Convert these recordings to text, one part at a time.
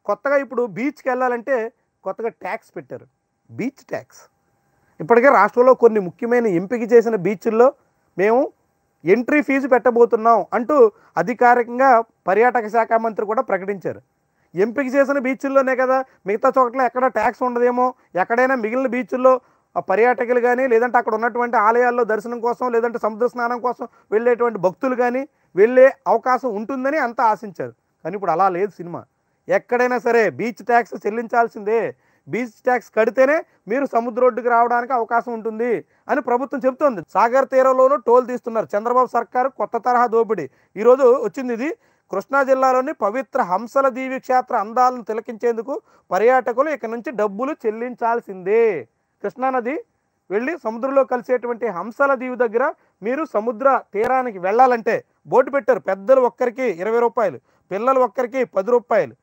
కొత్తగా ఇప్పుడు బీచ్‌కి వెళ్ళాలంటే కొత్తగా ట్యాక్స్ పెట్టారు. Beach tax. ఇప్పటికే రాష్ట్రంలో కొన్ని ముఖ్యమైన ఎంపిక చేసిన బీచ్‌ల్లో మేము ఎంట్రీ ఫీజు పెట్టబోతున్నాం అంటూ అధికారికంగా పర్యాటక శాఖ మంత్రి కూడా ప్రకటించారు. ఎంపిక చేసిన బీచ్‌ల్లోనే కదా, మిగతా చోట్ల ఎక్కడ ట్యాక్స్ ఉండదేమో, ఎక్కడైనా మిగిలిన బీచ్‌ల్లో పర్యాటకులు గానీ, లేదంటే అక్కడ ఉన్నటువంటి ఆలయాల్లో దర్శనం కోసం, లేదంటే సముద్ర స్నానం కోసం వెళ్ళేటువంటి భక్తులు గానీ, వెళ్ళే అవకాశం ఉంటుందని అంతా ఆశించారు. కానీ ఇప్పుడు అలా లేదు సినిమా. ఎక్కడైనా సరే బీచ్ ట్యాక్స్ చెల్లించాల్సిందే. బీచ్ ట్యాక్స్ కడితేనే మీరు సముద్ర ఒడ్డుకి రావడానికి అవకాశం ఉంటుంది అని ప్రభుత్వం చెబుతోంది. సాగర్ తీరంలోనూ టోల్ తీస్తున్నారు. చంద్రబాబు సర్కారు కొత్త తరహా దోపిడీ. ఈరోజు వచ్చింది ఇది. కృష్ణా జిల్లాలోని పవిత్ర హంసల దీవి క్షేత్ర అందాలను తిలకించేందుకు పర్యాటకులు ఇక నుంచి డబ్బులు చెల్లించాల్సిందే. కృష్ణానది వెళ్ళి సముద్రంలో కలిసేటువంటి హంసల దీవి దగ్గర మీరు సముద్ర తీరానికి వెళ్ళాలంటే బోటు పెట్టారు. పెద్దలు ఒక్కరికి 20 రూపాయలు, పిల్లలు ఒక్కరికి 10 రూపాయలు.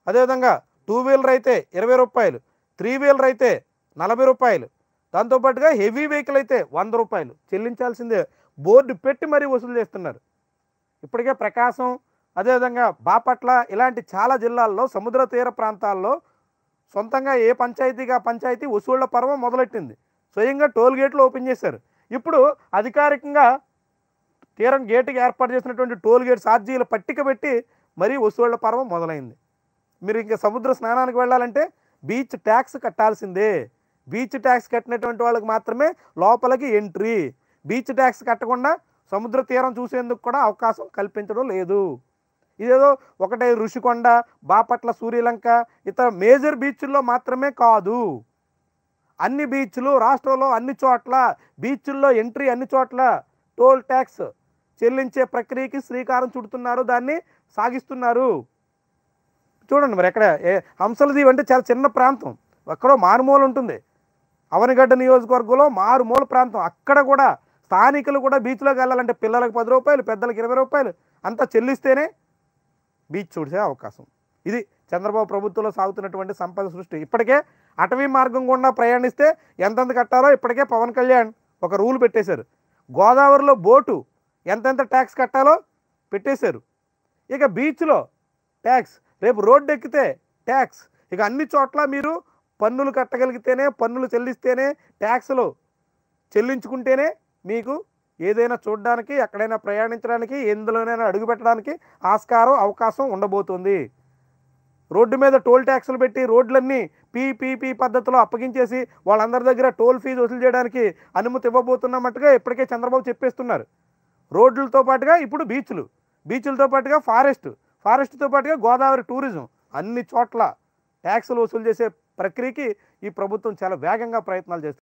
అదేవిధంగా 2 వీలర్ అయితే 20 రూపాయలు, 3 వీలర్ అయితే 40 రూపాయలు. దాంతోపాటుగా హెవీ వెహికల్ అయితే 100 రూపాయలు చెల్లించాల్సిందే. బోర్డు పెట్టి మరీ వసూలు చేస్తున్నారు. ఇప్పటికే ప్రకాశం, అదేవిధంగా బాపట్ల ఇలాంటి చాలా జిల్లాల్లో సముద్ర తీర ప్రాంతాల్లో సొంతంగా ఏ పంచాయతీగా పంచాయతీ వసూళ్ల పర్వం మొదలెట్టింది. స్వయంగా టోల్ గేట్లు ఓపెన్ చేశారు. ఇప్పుడు అధికారికంగా తీరం గేటుకి ఏర్పాటు చేసినటువంటి టోల్ గేట్ ఛార్జీల పట్టిక పెట్టి మరీ వసూళ్ల పర్వం మొదలైంది. మీరు ఇంకా సముద్ర స్నానానికి వెళ్ళాలంటే బీచ్ ట్యాక్స్ కట్టాల్సిందే. బీచ్ ట్యాక్స్ కట్టినటువంటి వాళ్ళకి మాత్రమే లోపలికి ఎంట్రీ. బీచ్ ట్యాక్స్ కట్టకుండా సముద్ర తీరం చూసేందుకు కూడా అవకాశం కల్పించడం లేదు. ఇదేదో ఒకటే ఋషికొండ, బాపట్ల, సూర్యలంక ఇతర మేజర్ బీచ్ల్లో మాత్రమే కాదు, అన్ని బీచ్లు రాష్ట్రంలో అన్ని చోట్ల బీచ్ల్లో ఎంట్రీ అన్ని చోట్ల టోల్ ట్యాక్స్ చెల్లించే ప్రక్రియకి శ్రీకారం చుడుతున్నారు, దాన్ని సాగిస్తున్నారు. చూడండి మరి ఎక్కడ హంసల దీవి అంటే చాలా చిన్న ప్రాంతం, ఎక్కడో మారుమూల ఉంటుంది. అవనిగడ్డ నియోజకవర్గంలో మారుమూల ప్రాంతం. అక్కడ కూడా స్థానికులు కూడా బీచ్లోకి వెళ్ళాలంటే పిల్లలకు 10 రూపాయలు, పెద్దలకు 20 రూపాయలు అంతా చెల్లిస్తేనే బీచ్ చూసే అవకాశం. ఇది చంద్రబాబు ప్రభుత్వంలో సాగుతున్నటువంటి సంపద సృష్టి. ఇప్పటికే అటవీ మార్గం గుండా ప్రయాణిస్తే ఎంతెంత కట్టాలో ఇప్పటికే పవన్ కళ్యాణ్ ఒక రూల్ పెట్టేశారు. గోదావరిలో బోటు ఎంతెంత ట్యాక్స్ కట్టాలో పెట్టేశారు. ఇక బీచ్లో ట్యాక్స్, రేపు రోడ్డు ఎక్కితే ట్యాక్స్. ఇక అన్ని చోట్ల మీరు పన్నులు కట్టగలిగితేనే, పన్నులు చెల్లిస్తేనే, ట్యాక్సులు చెల్లించుకుంటేనే మీకు ఏదైనా చూడడానికి, ఎక్కడైనా ప్రయాణించడానికి, ఎందులోనైనా అడుగుపెట్టడానికి ఆస్కారం, అవకాశం ఉండబోతుంది. రోడ్డు మీద టోల్ ట్యాక్సులు పెట్టి రోడ్లన్నీ పీపీపీ పద్ధతిలో అప్పగించేసి వాళ్ళందరి దగ్గర టోల్ ఫీజు వసూలు చేయడానికి అనుమతి ఇవ్వబోతున్నట్టుగా ఇప్పటికే చంద్రబాబు చెప్పేస్తున్నారు. రోడ్లతో పాటుగా ఇప్పుడు బీచ్లు, బీచ్లతో పాటుగా ఫారెస్ట్తో పాటుగా గోదావరి టూరిజం, అన్ని చోట్ల ట్యాక్సులు వసూలు చేసే ప్రక్రియకి ఈ ప్రభుత్వం చాలా వేగంగా ప్రయత్నాలు చేస్తుంది.